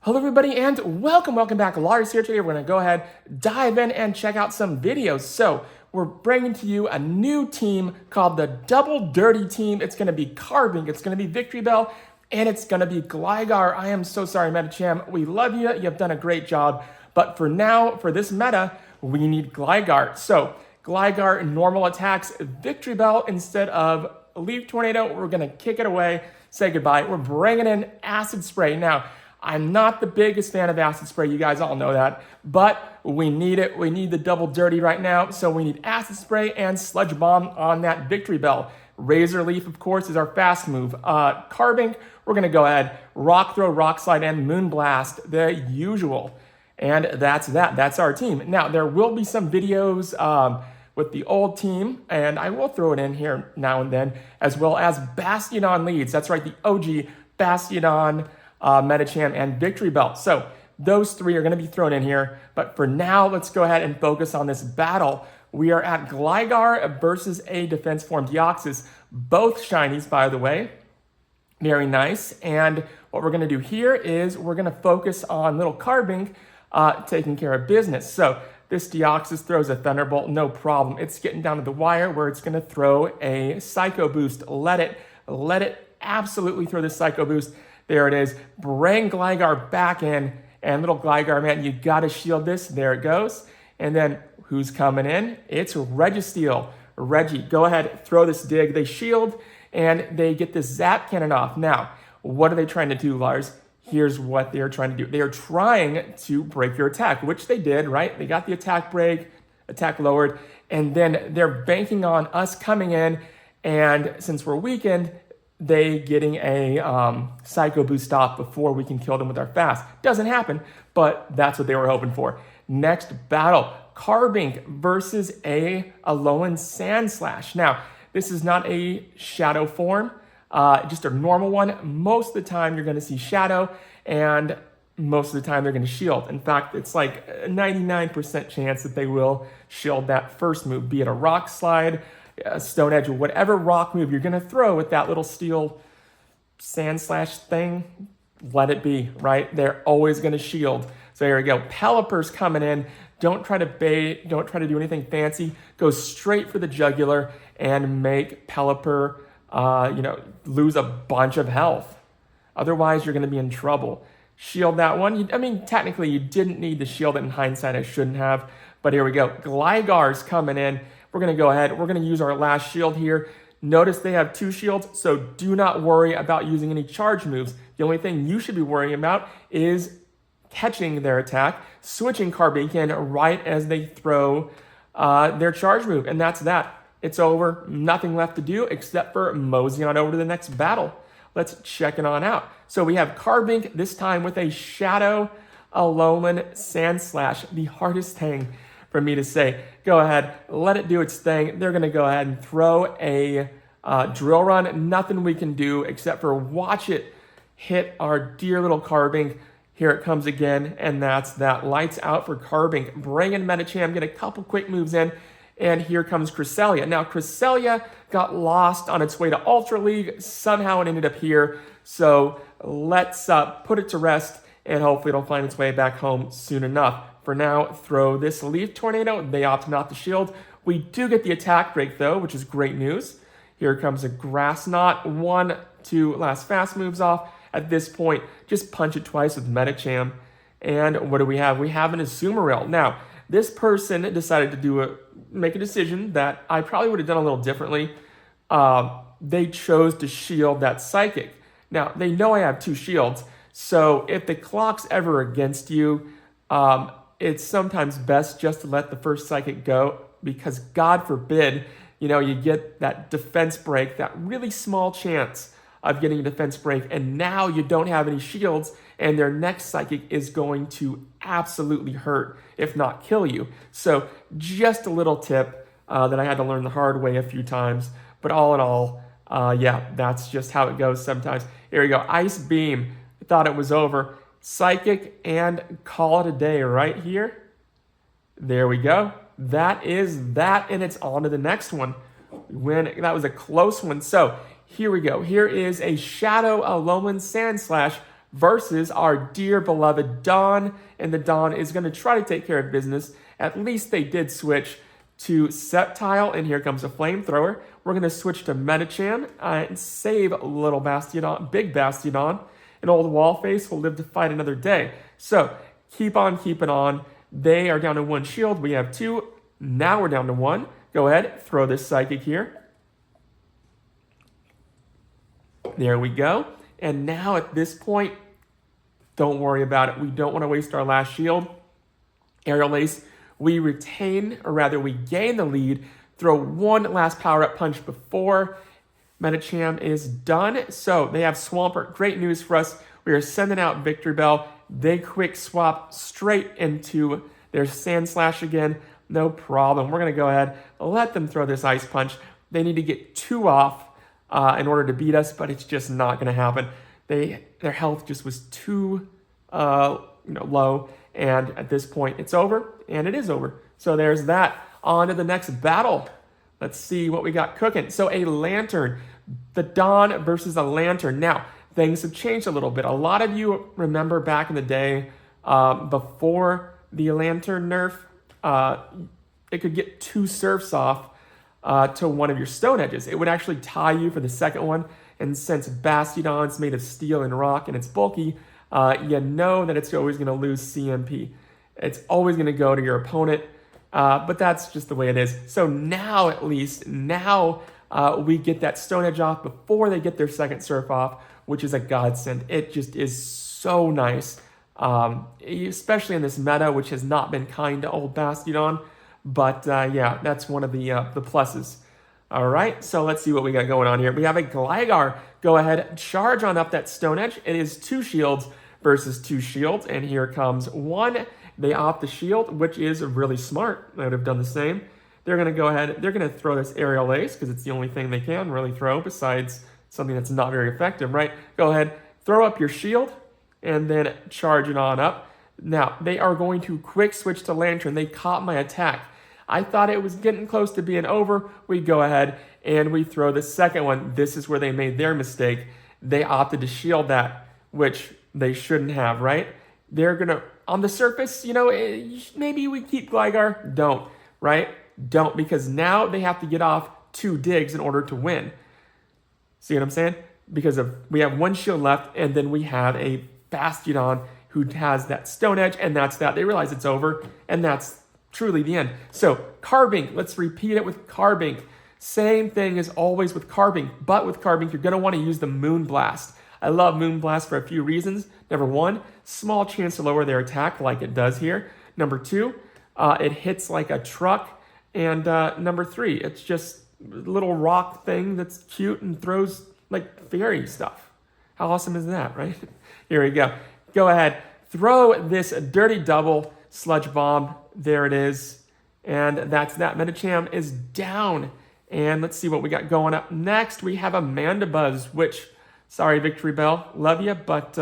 Hello everybody and welcome back. Lars here. Today we're going to go ahead, dive in and check out some videos. So we're bringing to you a new team called the Double Dirty Team. It's going to be Carbink, it's going to be Victory Bell, and it's going to be Gligar. I am so sorry, Metacham. We love you. You've done a great job. But for now, for this meta, we need Gligar. So Gligar normal attacks, Victory Bell instead of Leaf Tornado. We're going to kick it away, say goodbye. We're bringing in Acid Spray. Now, I'm not the biggest fan of Acid Spray, you guys all know that, but we need it. We need the Double Dirty right now, so we need Acid Spray and Sludge Bomb on that Victory Bell. Razor Leaf, of course, is our fast move. Carbink, we're going to go ahead, Rock Throw, Rock Slide, and Moon Blast, the usual. And that's that. That's our team. Now, there will be some videos with the old team, and I will throw it in here now and then, as well as Bastiodon leads. That's right, the OG Bastiodon, Metacham, and Victory Bell. So those three are going to be thrown in here. But for now, let's go ahead and focus on this battle. We are at Gligar versus a defense form Deoxys. Both shinies, by the way. Very nice. And what we're going to do here is we're going to focus on little Carbink taking care of business. So this Deoxys throws a Thunderbolt, no problem. It's getting down to the wire where it's going to throw a Psycho Boost. Let it absolutely throw this Psycho Boost. There it is. Bring Gligar back in. And little Gligar, man, you got to shield this. There it goes. And then who's coming in? It's Registeel. Reggie, go ahead, throw this dig. They shield, and they get this Zap Cannon off. Now, what are they trying to do, Lars? Here's what they're trying to do. They are trying to break your attack, which they did, right? They got the attack break, attack lowered, and then they're banking on us coming in, and since we're weakened, they getting a Psycho Boost off before we can kill them with our fast. Doesn't happen, but that's what they were hoping for. Next battle, Carbink versus a Alolan Sandslash. Now, this is not a shadow form, just a normal one. Most of the time you're going to see shadow, and most of the time they're going to shield. In fact, it's like a 99% chance that they will shield that first move, be it a Rock Slide, a Stone Edge, or whatever rock move you're going to throw with that little Steel Sandslash thing. Let it be, right? They're always going to shield. So here we go. Pelipper's coming in. Don't try to bait. Don't try to do anything fancy. Go straight for the jugular and make Pelipper, lose a bunch of health. Otherwise, you're going to be in trouble. Shield that one. I mean, technically, you didn't need to shield it. In hindsight, I shouldn't have. But here we go. Gligar's coming in. We're going to go ahead. We're going to use our last shield here. Notice they have two shields, so do not worry about using any charge moves. The only thing you should be worrying about is catching their attack, switching Carbink in right as they throw their charge move, and that's that. It's over. Nothing left to do except for mosey on over to the next battle. Let's check it on out. So we have Carbink, this time with a Shadow Alolan Sandslash, the hardest thing for me to say. Go ahead, let it do its thing. They're going to go ahead and throw a drill run. Nothing we can do except for watch it hit our dear little Carbink. Here it comes again, and that's that. Lights out for Carbink. Bring in Metacham, get a couple quick moves in, and here comes Cresselia. Now, Cresselia got lost on its way to Ultra League. Somehow it ended up here. So let's put it to rest, and hopefully it'll find its way back home soon enough. For now, throw this Leaf Tornado. They opt not to shield. We do get the attack break, though, which is great news. Here comes a Grass Knot. 1, 2 last fast moves off. At this point, just punch it twice with Metacham. And what do we have? We have an Azumarill. Now, this person decided to make a decision that I probably would have done a little differently. They chose to shield that Psychic. Now, they know I have two shields, so if the clock's ever against you, it's sometimes best just to let the first Psychic go, because God forbid, you get that defense break, that really small chance of getting a defense break, and now you don't have any shields, and their next Psychic is going to absolutely hurt, if not kill you. So just a little tip that I had to learn the hard way a few times, but all in all, yeah, that's just how it goes sometimes. Here we go, Ice Beam. I thought it was over. Psychic, and call it a day right here. There we go. That is that, and it's on to the next one. That was a close one. So here we go. Here is a Shadow Alolan Sandslash versus our dear beloved Dawn. And the Dawn is going to try to take care of business. At least they did switch to Sceptile, and here comes a Flamethrower. We're going to switch to Medicham and save little Bastiodon, big Bastiodon. An old wall face will live to fight another day. So keep on keeping on. They are down to 1 shield. We have 2. Now we're down to 1. Go ahead, throw this Psychic here. There we go. And now at this point, don't worry about it. We don't want to waste our last shield. Aerial Ace, we retain, or rather we gain the lead. Throw 1 last power-up punch before Medicham is done. So they have Swampert. Great news for us. We are sending out Victory Bell. They quick swap straight into their Sandslash again. No problem. We're going to go ahead and let them throw this Ice Punch. They need to get 2 off in order to beat us, but it's just not going to happen. Their health just was too low, and at this point it's over, and it is over. So there's that. On to the next battle. Let's see what we got cooking. So a Lantern, the Dawn versus a Lantern. Now, things have changed a little bit. A lot of you remember back in the day, before the Lantern nerf, it could get 2 surfs off to one of your Stone Edges. It would actually tie you for the second one, and since Bastiodon's made of steel and rock and it's bulky, you know that it's always going to lose CMP. It's always going to go to your opponent, but that's just the way it is. So now, at least, we get that Stone Edge off before they get their second surf off, which is a godsend. It just is so nice, especially in this meta, which has not been kind to old Bastiodon. But yeah, that's one of the pluses. All right, so let's see what we got going on here. We have a Gligar. Go ahead, charge on up that Stone Edge. It is 2 shields versus 2 shields, and here comes 1. They opt the shield, which is really smart. I would have done the same. They're going to go ahead. They're going to throw this Aerial Ace because it's the only thing they can really throw besides something that's not very effective, right? Go ahead, throw up your shield, and then charge it on up. Now, they are going to quick switch to Lantern. They caught my attack. I thought it was getting close to being over. We go ahead and we throw the second one. This is where they made their mistake. They opted to shield that, which they shouldn't have, right? They're going to, on the surface, maybe we keep Gligar. Don't, right? Don't, because now they have to get off 2 digs in order to win. See what I'm saying? Because we have 1 shield left, and then we have a Bastiodon who has that Stone Edge, and that's that. They realize it's over, and that's truly the end. So Carbink, let's repeat it with Carbink. Same thing as always with Carbink, but with Carbink, you're going to want to use the Moon Blast. I love Moon Blast for a few reasons. Number 1, small chance to lower their attack like it does here. Number 2, it hits like a truck. And number 3, it's just a little rock thing that's cute and throws like fairy stuff. How awesome is that, right? Here we go. Go ahead, throw this dirty double Sludge Bomb. There it is. And that's that. Medicham is down. And let's see what we got going up next. We have a Mandibuzz, which, sorry, Victory Bell, love you, but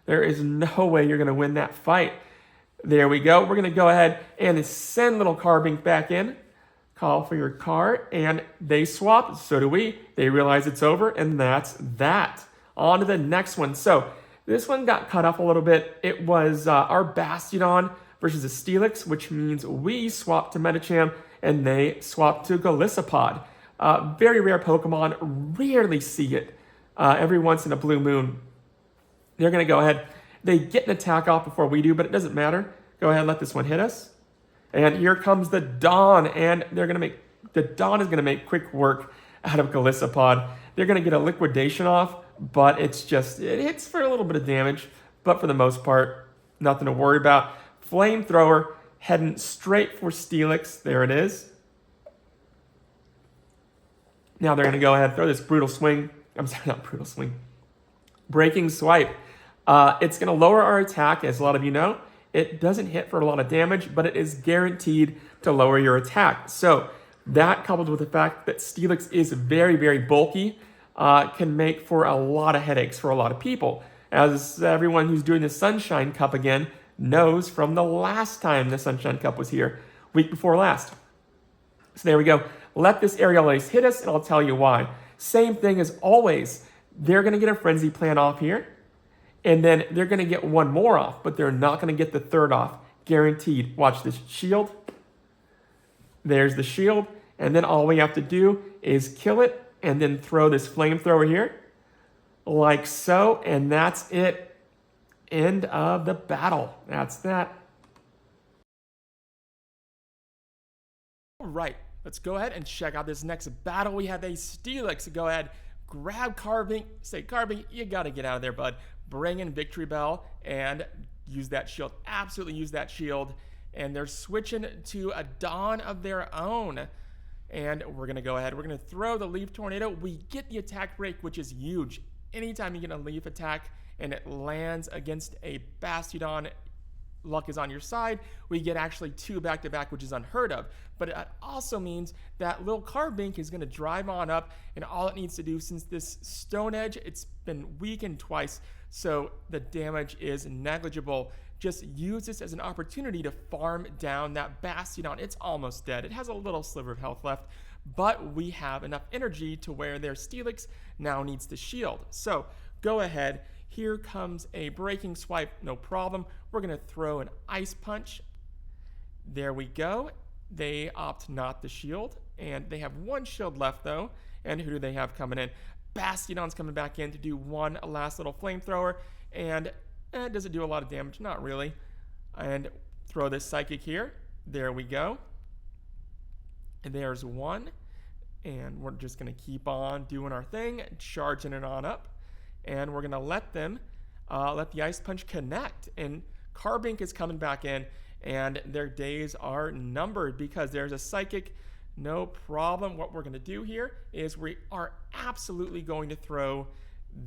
there is no way you're going to win that fight. There we go. We're going to go ahead and send little Carbink back in. Call for your card, and they swap. So do we. They realize it's over, and that's that. On to the next one. So this one got cut off a little bit. It was our Bastiodon versus a Steelix, which means we swap to Medicham, and they swap to Golisopod. Very rare Pokemon. Rarely see it. Every once in a blue moon. They're going to go ahead. They get an attack off before we do, but it doesn't matter. Go ahead and let this one hit us. And here comes the Dawn, and the Dawn is going to make quick work out of Golisopod. They're going to get a liquidation off, but it hits for a little bit of damage, but for the most part, nothing to worry about. Flamethrower heading straight for Steelix. There it is. Now they're going to go ahead and throw this Brutal Swing. I'm sorry, not Brutal Swing. Breaking Swipe. It's going to lower our attack, as a lot of you know. It doesn't hit for a lot of damage, but it is guaranteed to lower your attack. So that, coupled with the fact that Steelix is very, very bulky, can make for a lot of headaches for a lot of people. As everyone who's doing the Sunshine Cup again knows from the last time the Sunshine Cup was here, week before last. So there we go. Let this Aerial Ace hit us, and I'll tell you why. Same thing as always. They're going to get a Frenzy Plant off here. And then they're going to get one more off, but they're not going to get the third off. Guaranteed. Watch this shield. There's the shield. And then all we have to do is kill it and then throw this flamethrower here. Like so. And that's it. End of the battle. That's that. All right. Let's go ahead and check out this next battle. We have a Steelix. Go ahead. Grab Carbink. Say, Carbink, you got to get out of there, bud. Bring in Victory Bell and use that shield. Absolutely use that shield. And they're switching to a Dawn of their own. And we're going to go ahead. We're going to throw the Leaf Tornado. We get the attack break, which is huge. Anytime you get a Leaf attack and it lands against a Bastiodon, luck is on your side. We get actually 2 back-to-back, which is unheard of. But it also means that little Carbink is going to drive on up, and all it needs to do, since this Stone Edge, it's been weakened twice, so the damage is negligible. Just use this as an opportunity to farm down that Bastiodon. It's almost dead. It has a little sliver of health left, but we have enough energy to where their Steelix now needs the shield. So go ahead. Here comes a Breaking Swipe. No problem. We're going to throw an Ice Punch. There we go. They opt not the shield, and they have 1 shield left, though. And who do they have coming in? Bastiodon's coming back in to do one last little flamethrower, and does it do a lot of damage? Not really. And throw this Psychic here. There we go. And there's 1, and we're just going to keep on doing our thing, charging it on up, and we're going to let them let the Ice Punch connect. And Carbink is coming back in, and their days are numbered because there's a Psychic. No problem. What we're going to do here is we are absolutely going to throw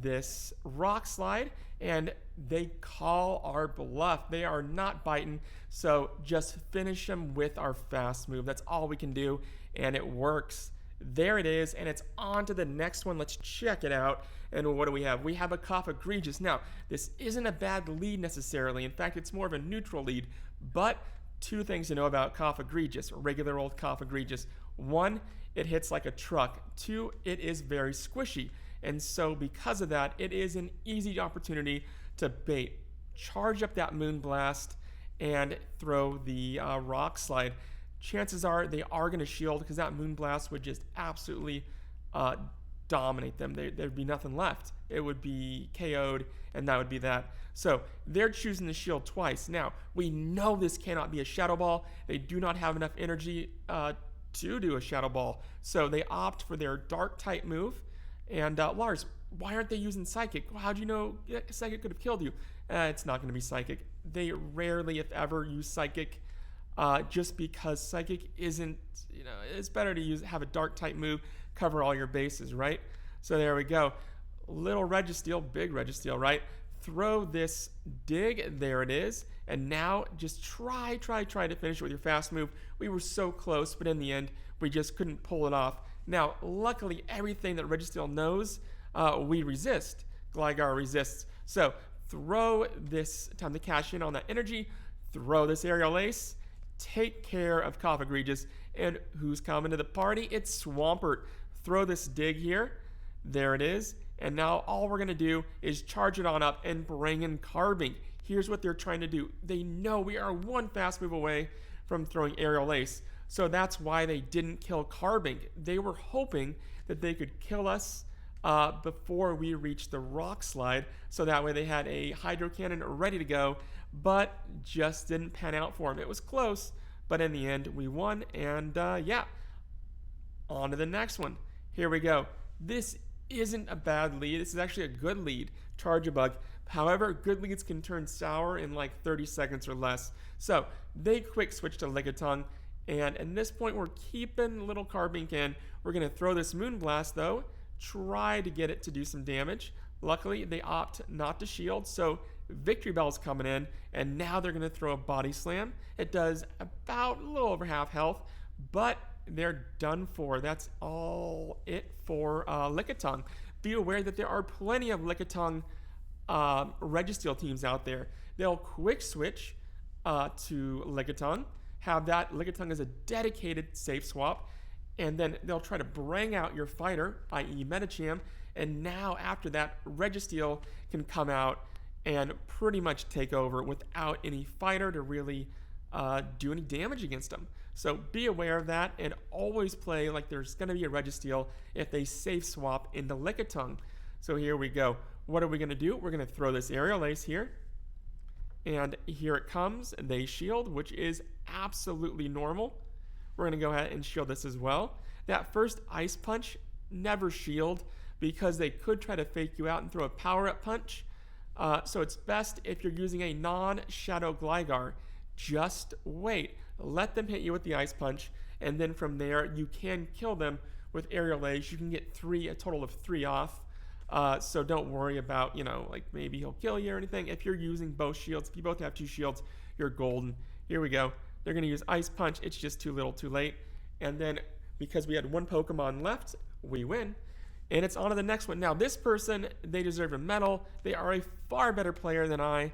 this Rock Slide, and they call our bluff. They are not biting, so just finish them with our fast move. That's all we can do, and it works. There it is, and it's on to the next one. Let's check it out. And what do we have? We have a Cofagrigus. Now, this isn't a bad lead necessarily. In fact, it's more of a neutral lead. But 2 things to know about Cofagrigus, regular old Cofagrigus. 1, it hits like a truck. 2, it is very squishy. And so because of that, it is an easy opportunity to bait. Charge up that Moonblast and throw the Rock Slide. Chances are they are going to shield, because that Moonblast would just absolutely dominate them. There'd be nothing left. It would be KO'd, and that would be that. So they're choosing the shield twice. Now, we know this cannot be a Shadow Ball. They do not have enough energy to do a Shadow Ball. So they opt for their Dark type move. And Lars, why aren't they using Psychic? How'd you know Psychic could have killed you? It's not going to be Psychic. They rarely, if ever, use Psychic. Just because Psychic isn't, it's better to have a Dark type move, cover all your bases, right? So there we go. Little Registeel, big Registeel, right? Throw this Dig, there it is. And now just try to finish it with your fast move. We were so close, but in the end, we just couldn't pull it off. Now, luckily, everything that Registeel knows, we resist. Gligar resists. So throw this, time to cash in on that energy, throw this Aerial Ace, take care of Cofagrigus, and who's coming to the party? It's Swampert. Throw this Dig here. There it is. And now all we're going to do is charge it on up and bring in Carbink. Here's what they're trying to do. They know we are 1 fast move away from throwing Aerial Ace. So that's why they didn't kill Carbink. They were hoping that they could kill us before we reached the Rock Slide. So that way they had a Hydro Cannon ready to go, but just didn't pan out for them. It was close, but in the end we won. And yeah, on to the next one. Here we go. This isn't a bad lead. This is actually a good lead. Charge-a-Bug. However, good leads can turn sour in like 30 seconds or less. So they quick switch to Lickitung. And at this point, we're keeping little Carbink in. We're going to throw this Moonblast, though. Try to get it to do some damage. Luckily, they opt not to shield, so Victory Bell's coming in. And now they're going to throw a Body Slam. It does about a little over half health, but they're done for. That's all it for Lickitung. Be aware that there are plenty of Lickitung Registeel teams out there. They'll quick switch to Lickitung, have that Lickitung as a dedicated safe swap, and then they'll try to bring out your fighter, i.e. Medicham, and now after that, Registeel can come out and pretty much take over without any fighter to really do any damage against them. So be aware of that, and always play like there's going to be a Registeel if they safe swap into Lickitung. So here we go. What are we going to do? We're going to throw this Aerial Ace here. And here it comes. They shield, which is absolutely normal. We're going to go ahead and shield this as well. That first Ice Punch, never shield, because they could try to fake you out and throw a power-up punch. So it's best if you're using a non-Shadow Gligar. Just wait. Let them hit you with the Ice Punch, and then from there, you can kill them with Aerial Ace. You can get a total of 3 off. So don't worry about, like maybe he'll kill you or anything. If you're using both shields, if you both have 2 shields, you're golden. Here we go. They're going to use Ice Punch. It's just too little too late. And then because we had 1 Pokemon left, we win. And it's on to the next one. Now, this person, they deserve a medal. They are a far better player than I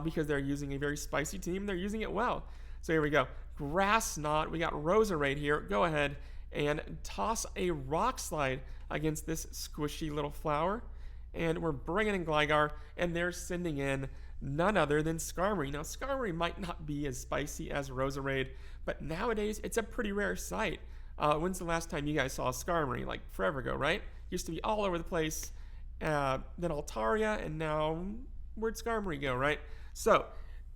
because they're using a very spicy team. They're using it well. So here we go. Grass Knot. We got Roserade here. Go ahead and toss a Rock Slide against this squishy little flower. And we're bringing in Gligar, and they're sending in none other than Skarmory. Now, Skarmory might not be as spicy as Roserade, but nowadays it's a pretty rare sight. When's the last time you guys saw Skarmory? Like forever ago, right? Used to be all over the place. Then Altaria, and now where'd Skarmory go, right? So,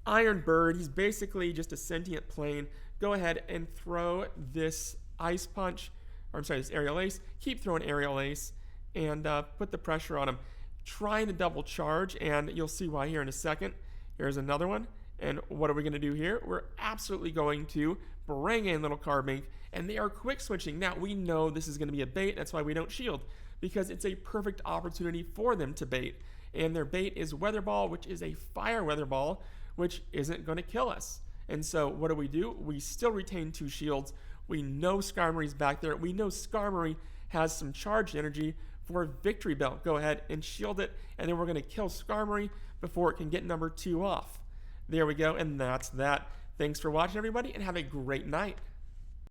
Iron Bird, he's basically just a sentient plane. Go ahead and throw this Ice Punch, or I'm sorry, this Aerial Ace. Keep throwing Aerial Ace, and put the pressure on him. Trying to double charge, and you'll see why here in a second. Here's another one. And what are we going to do here? We're absolutely going to bring in little Carbink, and they are quick switching. Now, we know this is going to be a bait. That's why we don't shield, because it's a perfect opportunity for them to bait. And their bait is Weather Ball, which is a fire Weather Ball, which isn't going to kill us. And so what do? We still retain 2 shields. We know Skarmory's back there. We know Skarmory has some charged energy for Victory Belt. Go ahead and shield it, and then we're going to kill Skarmory before it can get number 2 off. There we go, and that's that. Thanks for watching, everybody, and have a great night.